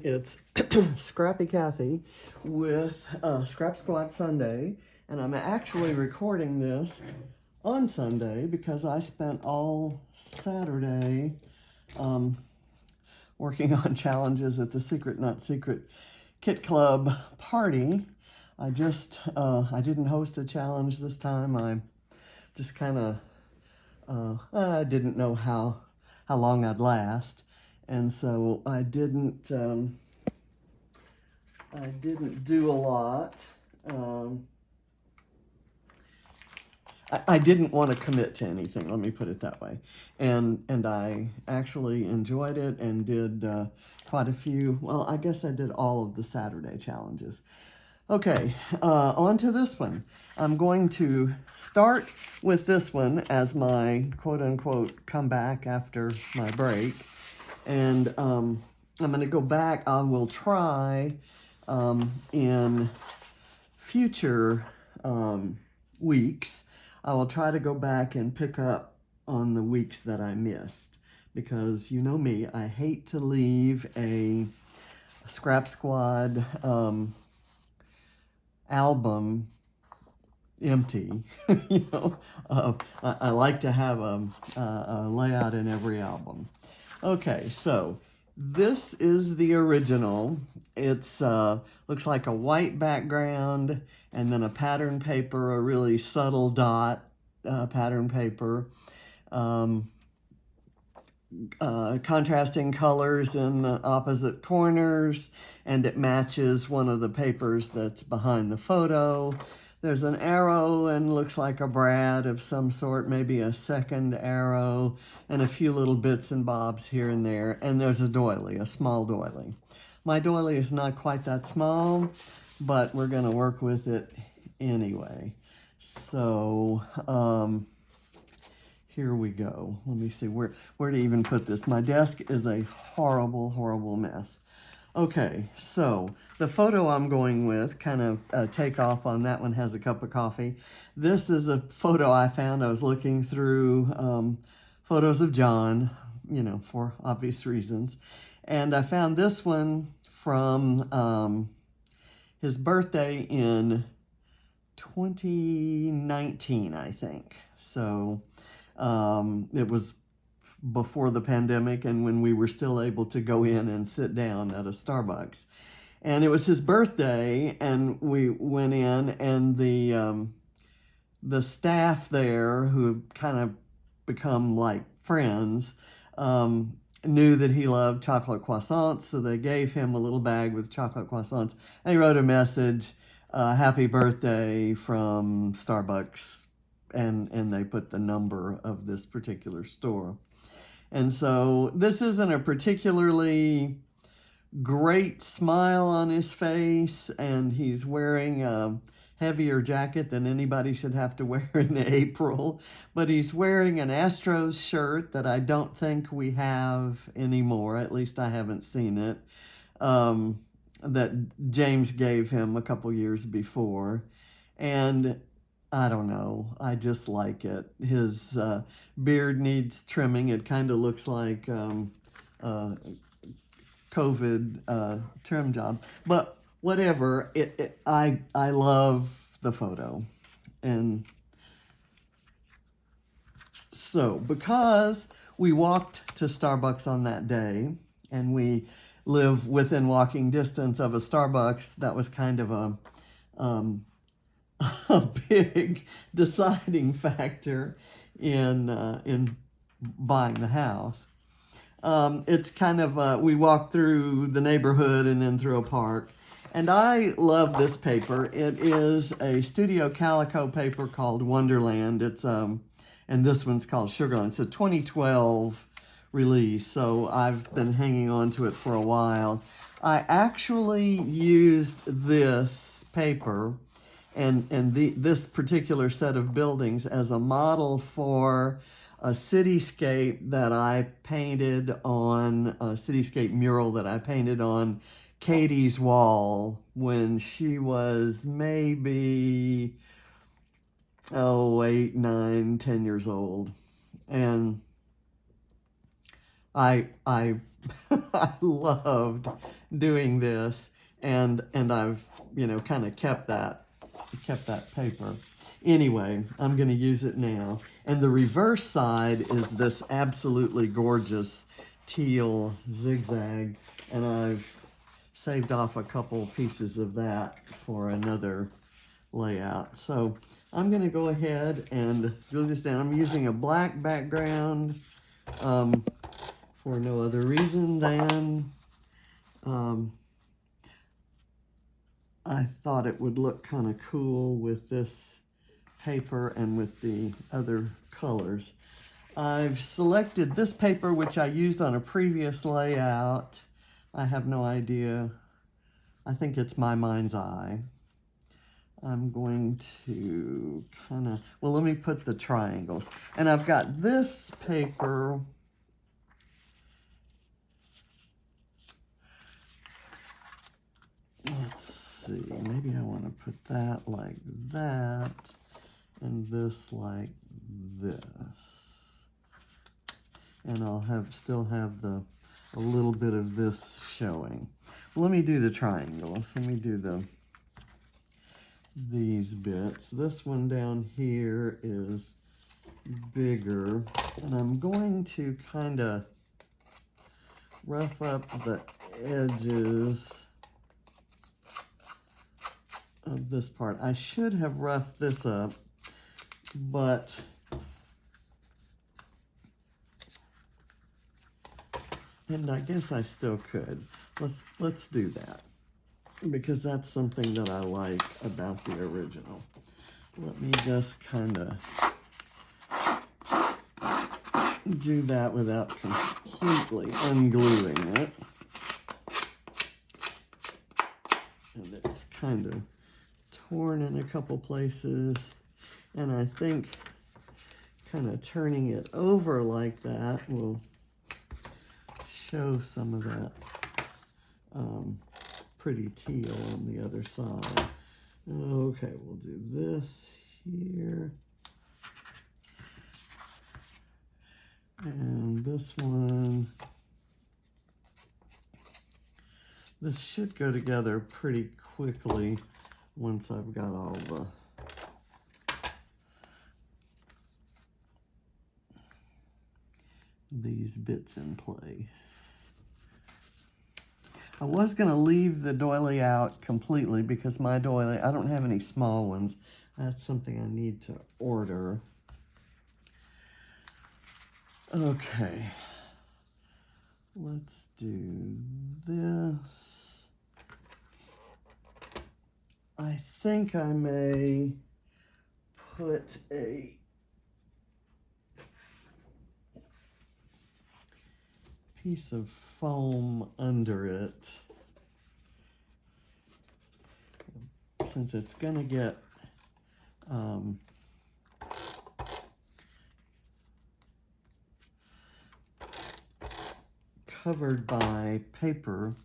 It's Scrappy Kathy with Scrap Squad Sunday, and I'm actually recording this on Sunday because I spent all Saturday working on challenges at the Secret Not Secret Kit Club party. I didn't host a challenge this time. I just kind of I didn't know how long I'd last. And so I didn't do a lot. I didn't want to commit to anything, let me put it that way. And I actually enjoyed it and did quite a few, well, I guess I did all of the Saturday challenges. Okay, on to this one. I'm going to start with this one as my quote-unquote comeback after my break. And I'm going to go back. I will try in future weeks, I will try to go back and pick up on the weeks that I missed. Because you know me, I hate to leave a Scrap Squad album empty. You know, I like to have a layout in every album. Okay, so this is the original. It's looks like a white background and then a pattern paper, a really subtle dot pattern paper. Contrasting colors in the opposite corners, and it matches one of the papers that's behind the photo. There's an arrow and looks like a brad of some sort, maybe a second arrow, and a few little bits and bobs here and there. And there's a doily, a small doily. My doily is not quite that small, but we're going to work with it anyway. So, here we go. Let me see where to even put this. My desk is a horrible, horrible mess. Okay, so the photo I'm going with, kind of take off on that one, has a cup of coffee. This is a photo I found. I was looking through photos of John, you know, for obvious reasons. And I found this one from his birthday in 2019, I think. So it was before the pandemic and when we were still able to go in and sit down at a Starbucks. And it was his birthday, and we went in, and the staff there, who have kind of become like friends, knew that he loved chocolate croissants, so they gave him a little bag with chocolate croissants, and he wrote a message, happy birthday from Starbucks, and they put the number of this particular store. And so this isn't a particularly great smile on his face, and he's wearing a heavier jacket than anybody should have to wear in April, but he's wearing an Astros shirt that I don't think we have anymore, at least I haven't seen it, that James gave him a couple years before. And I don't know, I just like it. His beard needs trimming. It kind of looks like COVID trim job, but whatever. I love the photo. And so because we walked to Starbucks on that day, and we live within walking distance of a Starbucks, that was kind of a big deciding factor in buying the house. It's kind of, we walked through the neighborhood and then through a park. And I love this paper. It is a Studio Calico paper called Wonderland. It's, and this one's called Sugarland. It's a 2012 release, so I've been hanging on to it for a while. I actually used this paper and this particular set of buildings as a model for a cityscape that I painted on, a cityscape mural that I painted on Katie's wall when she was maybe, 8, 9, 10 years old. And I I loved doing this, and I've, you know, kind of kept that paper. Anyway, I'm going to use it now. And the reverse side is this absolutely gorgeous teal zigzag, and I've saved off a couple pieces of that for another layout. So I'm going to go ahead and glue this down. I'm using a black background for no other reason than I thought it would look kind of cool with this paper and with the other colors. I've selected this paper, which I used on a previous layout. I have no idea. I think it's My Mind's Eye. I'm going to kind of, well, let me put the triangles. And I've got this paper. Let's see, maybe I want to put that like that, and this like this. And I'll still have a little bit of this showing. Let me do the triangles. Let me do these bits. This one down here is bigger, and I'm going to kind of rough up the edges of this part. I should have roughed this up, but and I guess I still could. Let's do that, because that's something that I like about the original. Let me just kind of do that without completely ungluing it. And it's kind of torn in a couple places, and I think kind of turning it over like that will show some of that pretty teal on the other side. Okay, we'll do this here. And this one. This should go together pretty quickly once I've got all these bits in place. I was going to leave the doily out completely because my doily, I don't have any small ones. That's something I need to order. Okay, let's do this. I think I may put a piece of foam under it, since it's going to get covered by paper.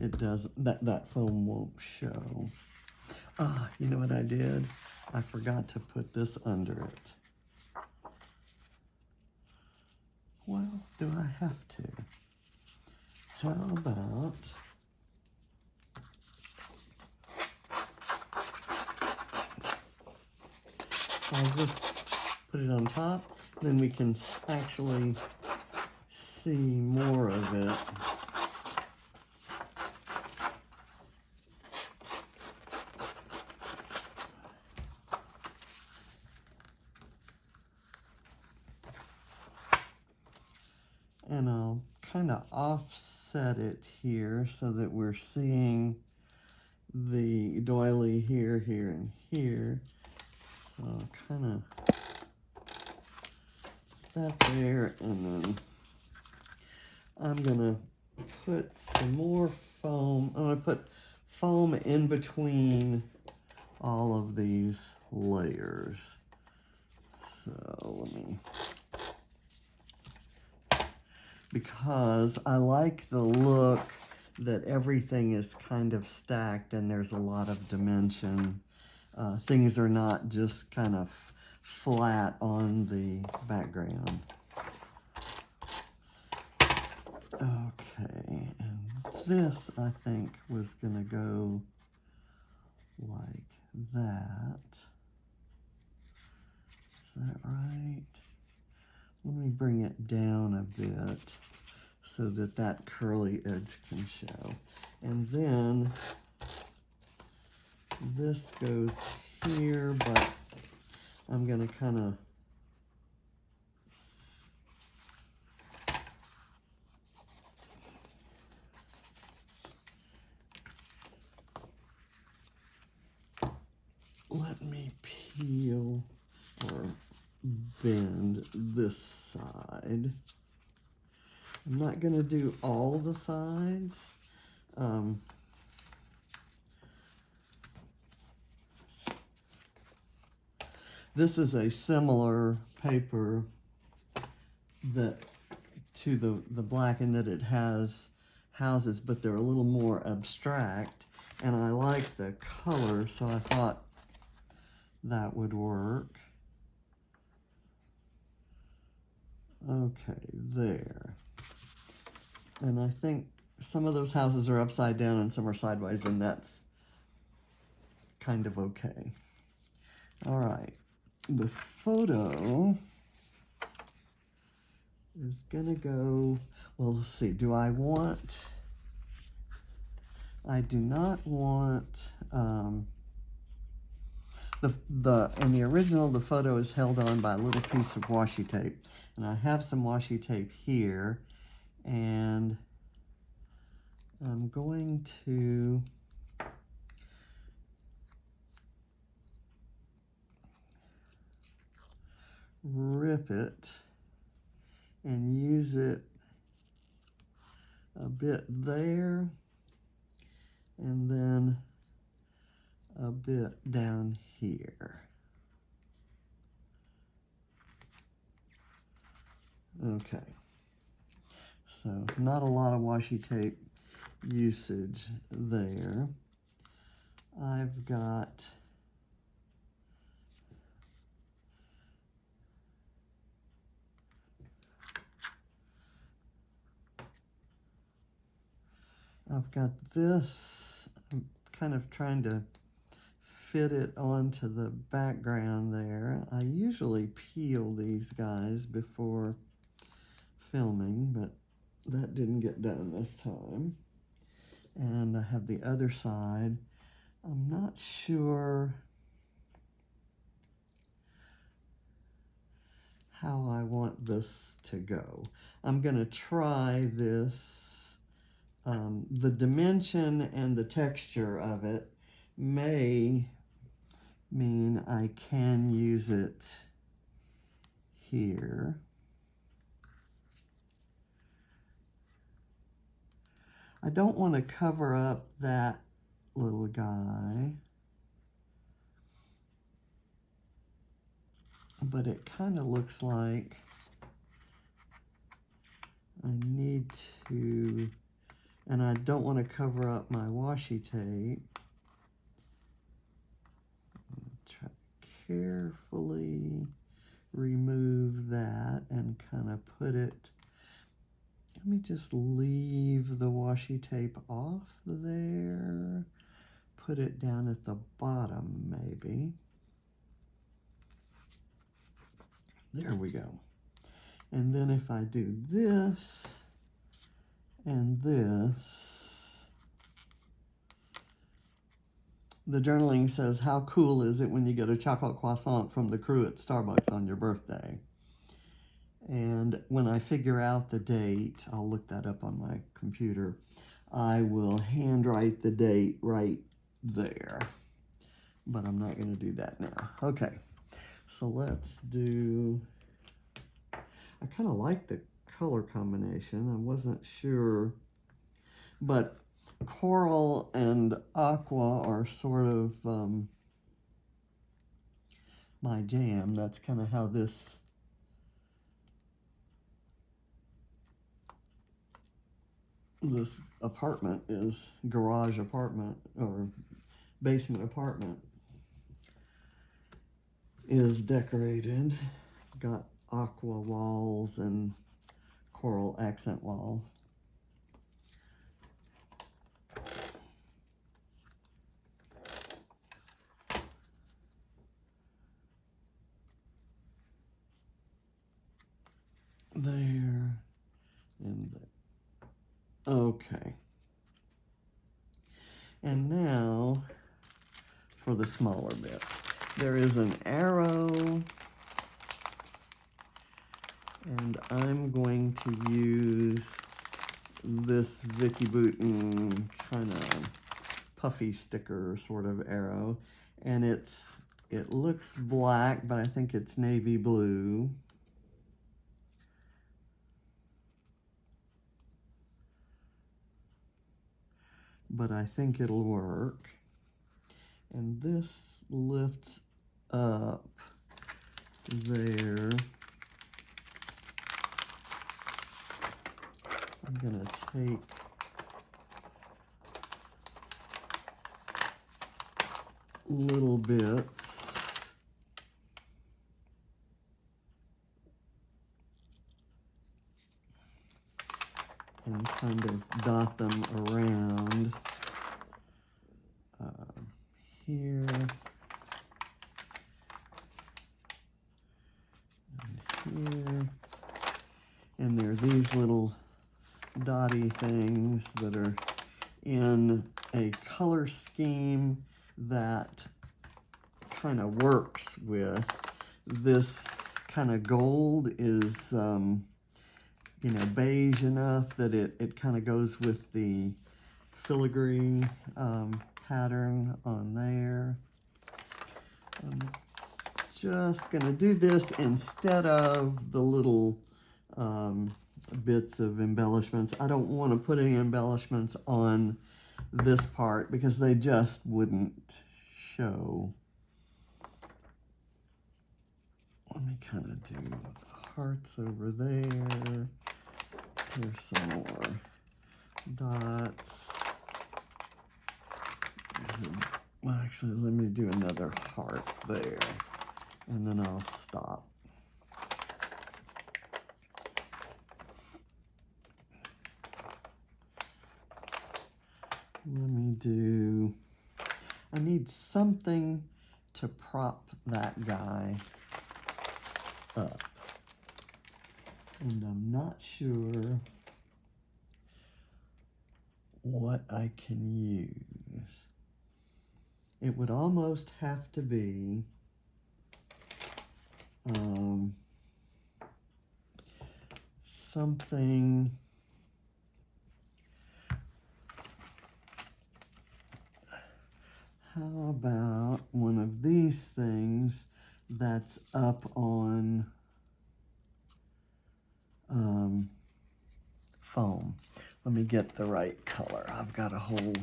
It does, that foam won't show. Ah, you know what I did? I forgot to put this under it. Well, do I have to? How about I'll just put it on top, then we can actually see more of it. And I'll kind of offset it here so that we're seeing the doily here, here, and here. So I'll kind of put that there, and then I'm gonna put some more foam. I'm gonna put foam in between all of these layers. So let me, because I like the look that everything is kind of stacked and there's a lot of dimension. Things are not just kind of flat on the background. this, I think, was going to go like that. Is that right? Let me bring it down a bit so that that curly edge can show. And then this goes here, but I'm going to kind of let me peel or bend this side. I'm not going to do all the sides. This is a similar paper that to the black in that it has houses, but they're a little more abstract. And I like the color, so I thought that would work. Okay, there. And I think some of those houses are upside down and some are sideways, and that's kind of okay. All right, the photo is gonna go, well, let's see, do I want, I do not want, in the original, the photo is held on by a little piece of washi tape. And I have some washi tape here, and I'm going to rip it and use it a bit there, and then a bit down here. Okay, so not a lot of washi tape usage there. I've got this. I'm kind of trying to fit it onto the background there. I usually peel these guys before filming, but that didn't get done this time. And I have the other side. I'm not sure how I want this to go. I'm going to try this. The dimension and the texture of it may mean I can use it here. I don't want to cover up that little guy, but it kind of looks like I need to, and I don't want to cover up my washi tape. I'm going to try to carefully remove that and kind of put it, let me just leave the washi tape off there, put it down at the bottom maybe. There we go. And then if I do this and this, the journaling says, how cool is it when you get a chocolate croissant from the crew at Starbucks on your birthday? And when I figure out the date, I'll look that up on my computer, I will handwrite the date right there. But I'm not going to do that now. Okay, so let's do, I kind of like the color combination. I wasn't sure, but coral and aqua are sort of my jam. That's kind of how this apartment is, garage apartment or basement apartment is decorated. Got aqua walls and coral accent wall. there, and there. Okay. And now for the smaller bits. There is an arrow, and I'm going to use this Vicky Boutin kind of puffy sticker sort of arrow, and it looks black, but I think it's navy blue. But I think it'll work. And this lifts up there. I'm gonna take little bits and kind of dot them around here and here. And there are these little dotty things that are in a color scheme that kind of works with this kind of gold is you know, beige enough that it kind of goes with the filigree pattern on there. I'm just gonna do this instead of the little bits of embellishments. I don't want to put any embellishments on this part because they just wouldn't show. Let me kind of do hearts over there. Here's some more dots. Well, actually, let me do another heart there, and then I'll stop. Let me do, I need something to prop that guy up. And I'm not sure what I can use. It would almost have to be something how about one of these things that's up on foam. Let me get the right color. I've got a whole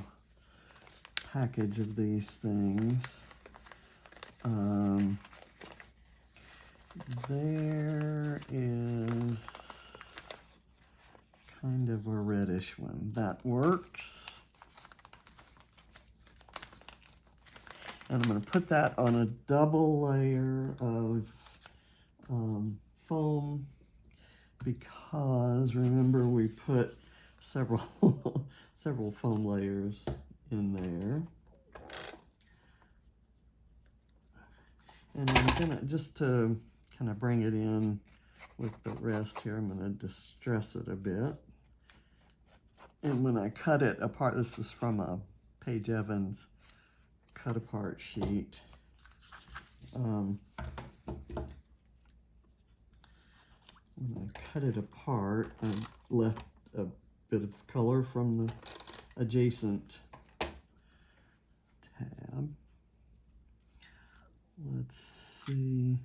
package of these things. There is kind of a reddish one. That works. And I'm going to put that on a double layer of foam because remember we put several several foam layers in there. And I'm gonna, just to kind of bring it in with the rest here, I'm gonna distress it a bit. And when I cut it apart, this was from a Paige Evans cut apart sheet. When I cut it apart, I left a bit of color from the adjacent tab. Let's see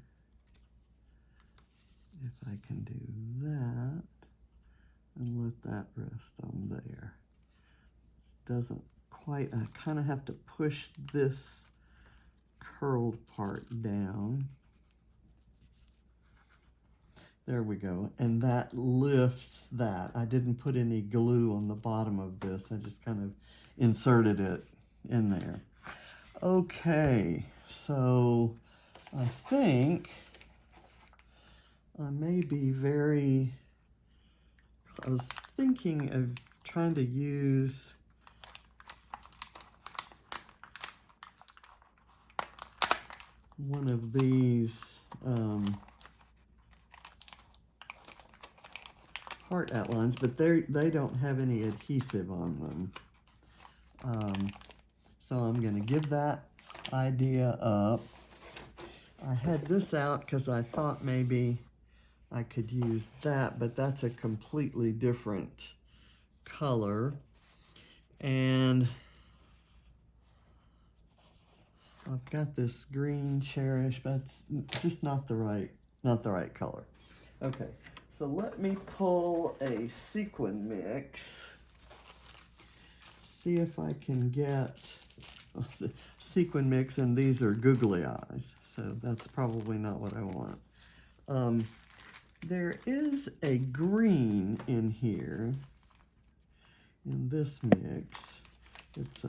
if I can do that and let that rest on there. It doesn't quite, I kind of have to push this curled part down. There we go, and that lifts that. I didn't put any glue on the bottom of this. I just kind of inserted it in there. Okay, so I think I may be I was thinking of trying to use one of these heart outlines, but they don't have any adhesive on them. So I'm going to give that idea up. I had this out because I thought maybe I could use that, but that's a completely different color. And I've got this green Cherish, but it's just not the right color. Okay, so let me pull a sequin mix. See if I can get the sequin mix, and these are googly eyes, so that's probably not what I want. There is a green in here in this mix. It's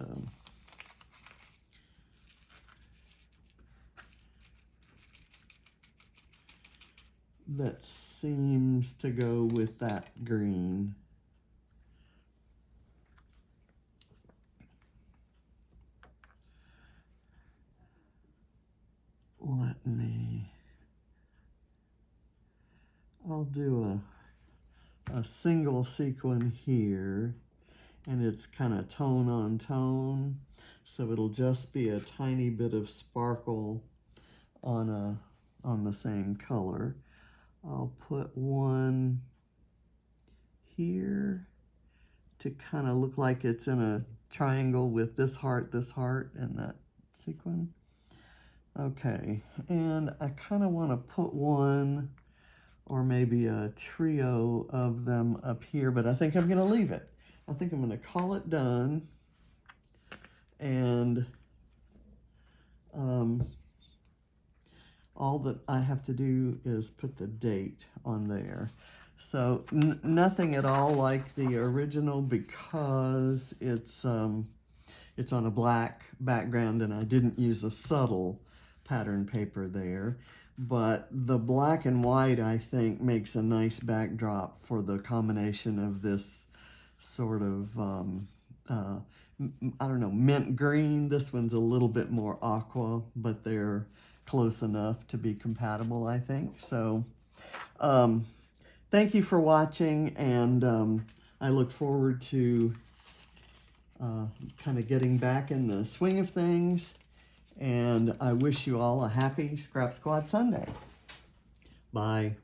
that seems to go with that green. I'll do a single sequin here, and it's kind of tone on tone, so it'll just be a tiny bit of sparkle on the same color. I'll put one here to kind of look like it's in a triangle with this heart, and that sequin. Okay, and I kind of want to put one or maybe a trio of them up here, but I think I'm going to leave it. I think I'm going to call it done, and all that I have to do is put the date on there. So nothing at all like the original, because it's on a black background, and I didn't use a subtle pattern paper there. But the black and white, I think, makes a nice backdrop for the combination of this sort of, I don't know, mint green. This one's a little bit more aqua, but they're close enough to be compatible, I think. So thank you for watching, and I look forward to kind of getting back in the swing of things. And I wish you all a happy Scrap Squad Sunday. Bye.